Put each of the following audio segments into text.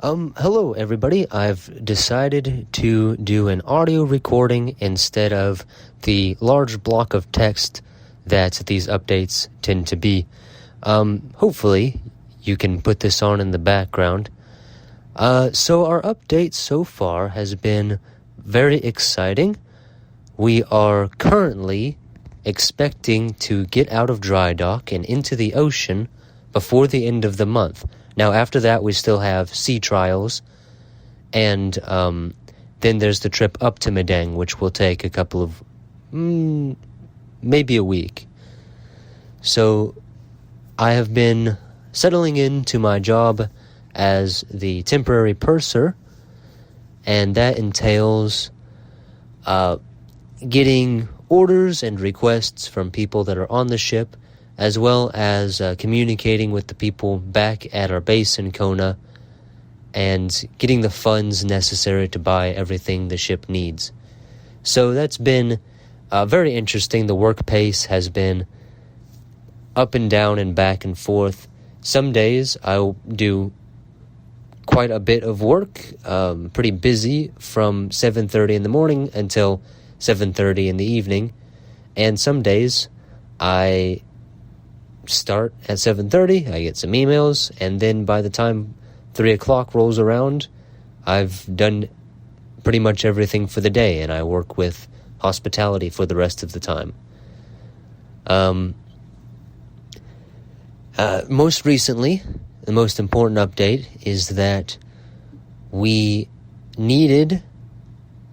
Hello everybody. I've decided to do an audio recording instead of the large block of text that these updates tend to be. Hopefully you can put this on in the background. So our update so far has been very exciting. We are currently expecting to get out of dry dock and into the ocean before the end of the month. Now, after that, we still have sea trials, and then there's the trip up to Madang, which will take a couple of, maybe a week. So I have been settling into my job as the temporary purser, and that entails getting orders and requests from people that are on the ship, as well as communicating with the people back at our base in Kona and getting the funds necessary to buy everything the ship needs. So that's been very interesting. The work pace has been up and down and back and forth. Some days I'll do quite a bit of work, pretty busy from 7:30 in the morning until 7:30 in the evening. And some days I start at 7:30, I get some emails, and then by the time 3 o'clock rolls around, I've done pretty much everything for the day, and I work with hospitality for the rest of the time. Most recently, the most important update is that we needed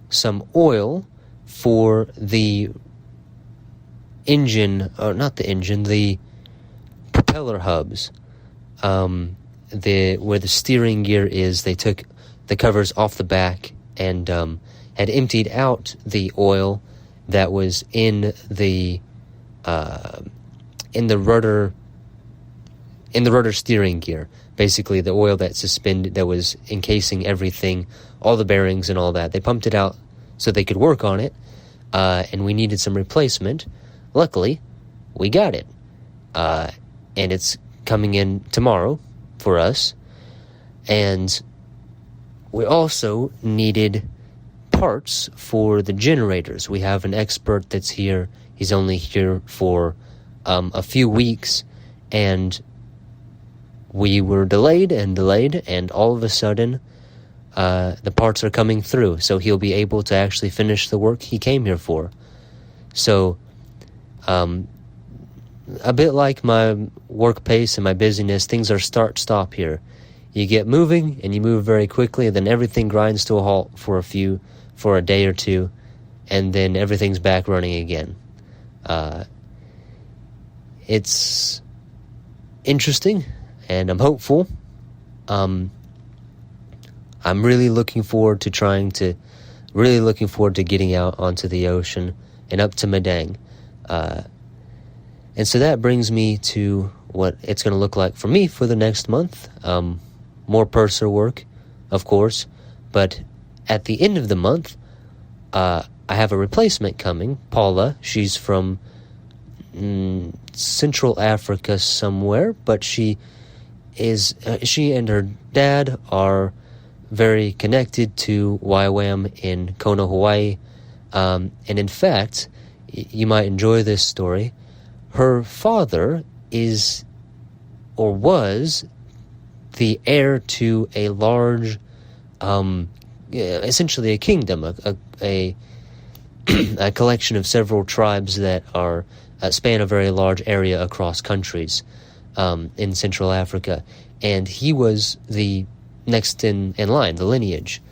some oil for the engine, or not the engine, the propeller hubs, where the steering gear is. They took the covers off the back and had emptied out the oil that was in the rudder steering gear. Basically, the oil that was encasing everything, all the bearings and all that. They pumped it out so they could work on it, and we needed some replacement. Luckily, we got it. And it's coming in tomorrow for us. And we also needed parts for the generators. We have an expert that's here. He's only here for a few weeks, and we were delayed, and all of a sudden the parts are coming through, so he'll be able to actually finish the work he came here for. So a bit like my work pace and my busyness, things are start-stop here. You get moving, and you move very quickly, and then everything grinds to a halt for a day or two, and then everything's back running again. It's interesting, and I'm hopeful. I'm really looking forward to getting out onto the ocean and up to Madang. And so that brings me to what it's going to look like for me for the next month. More purser work, of course, but at the end of the month, I have a replacement coming, Paula. She's from Central Africa somewhere, but she and her dad are very connected to YWAM in Kona, Hawaii. And in fact, you might enjoy this story. Her father is, or was, the heir to a large, essentially a kingdom, a collection of several tribes that are span a very large area across countries in Central Africa. And he was the next in line, the lineage.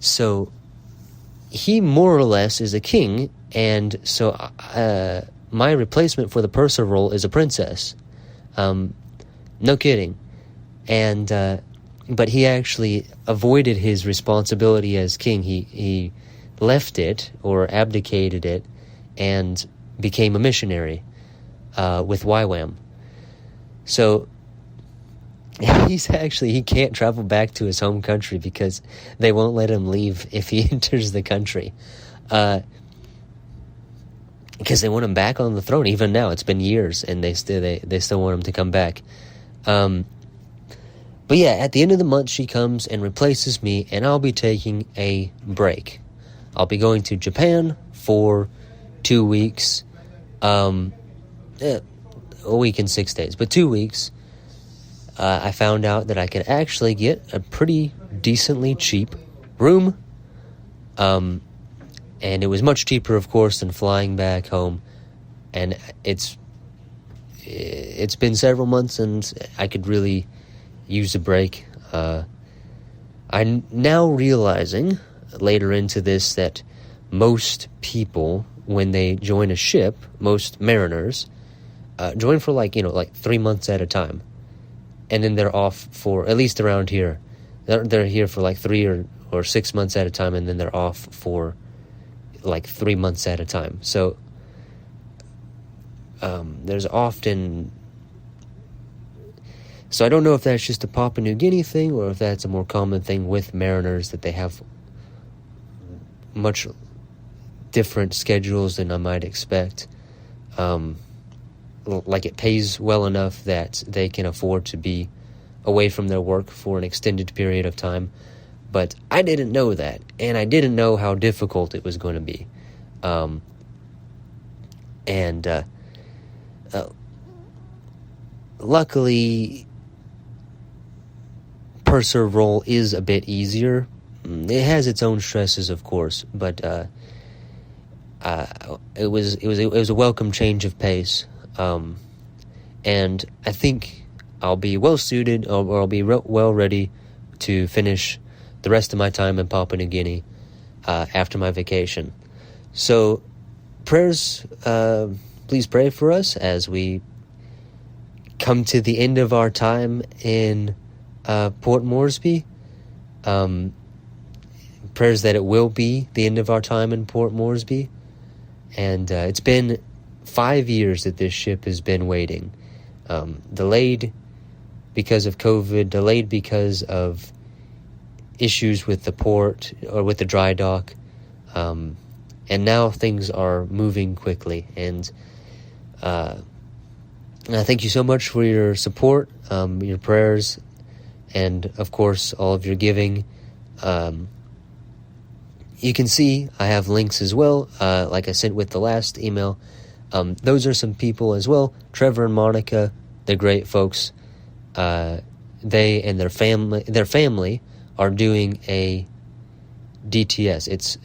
So he more or less is a king, and so my replacement for the purser role is a princess. No kidding. And but he actually avoided his responsibility as king. He left it, or abdicated it, and became a missionary with YWAM. So he can't travel back to his home country because they won't let him leave if he enters the country. Because they want him back on the throne. Even now, it's been years, and they still want him to come back. But yeah, at the end of the month, she comes and replaces me, and I'll be taking a break. I'll be going to Japan for 2 weeks. A week and 6 days, but 2 weeks. I found out that I could actually get a pretty decently cheap room. And it was much cheaper, of course, than flying back home. And it's been several months, and I could really use a break. I'm now realizing later into this that most people, when they join a ship, most mariners, join for like 3 months at a time. And then they're off for, at least around here, they're here for like 3 or 6 months at a time, and then they're off for like 3 months at a time. So there's often... So I don't know if that's just a Papua New Guinea thing, or if that's a more common thing with mariners, that they have much different schedules than I might expect. Like it pays well enough that they can afford to be away from their work for an extended period of time. But I didn't know that, and I didn't know how difficult it was going to be. Luckily, purser role is a bit easier. It has its own stresses, of course, but it was a welcome change of pace. And I think I'll be well suited, or I'll be well ready to finish the rest of my time in Papua New Guinea after my vacation. So, prayers, please pray for us as we come to the end of our time in Port Moresby. Prayers that it will be the end of our time in Port Moresby. And it's been 5 years that this ship has been waiting. Delayed because of COVID, delayed because of issues with the port or with the dry dock. And now things are moving quickly. And I thank you so much for your support, your prayers, and of course all of your giving. You can see I have links as well, like I sent with the last email. Those are some people as well. Trevor and Monica, they're great folks. They and their family are doing a DTS. It's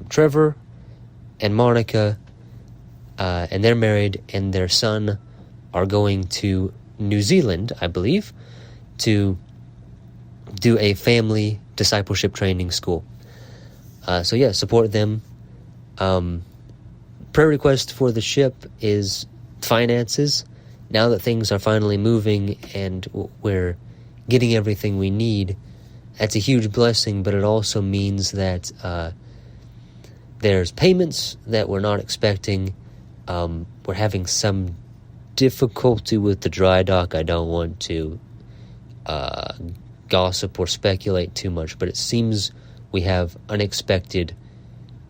Trevor and Monica, and they're married, and their son are going to New Zealand, I believe, to do a family discipleship training school. So yeah, support them. Prayer request for the ship is finances. Now that things are finally moving and we're getting everything we need, that's a huge blessing, but it also means that there's payments that we're not expecting. We're having some difficulty with the dry dock. I don't want to gossip or speculate too much, but it seems we have unexpected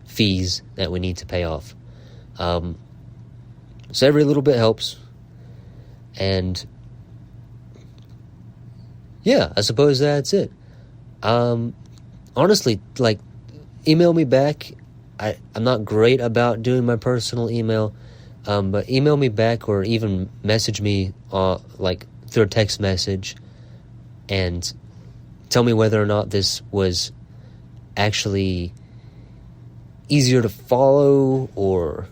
fees that we need to pay off. So every little bit helps. And yeah, I suppose that's it. Honestly, like, email me back. I'm not great about doing my personal email, but email me back, or even message me like through a text message, and tell me whether or not this was actually easier to follow or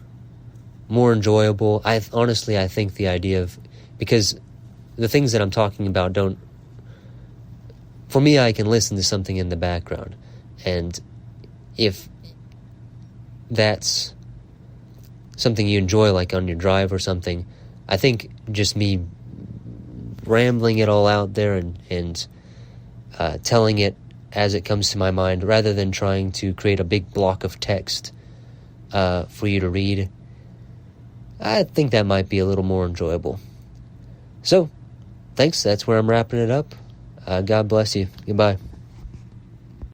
more enjoyable. I think the idea of, because the things that I'm talking about don't, for me, I can listen to something in the background, and if that's something you enjoy, like on your drive or something, I think just me rambling it all out there and telling it as it comes to my mind, rather than trying to create a big block of text for you to read, I think that might be a little more enjoyable. So, thanks. That's where I'm wrapping it up. God bless you. Goodbye.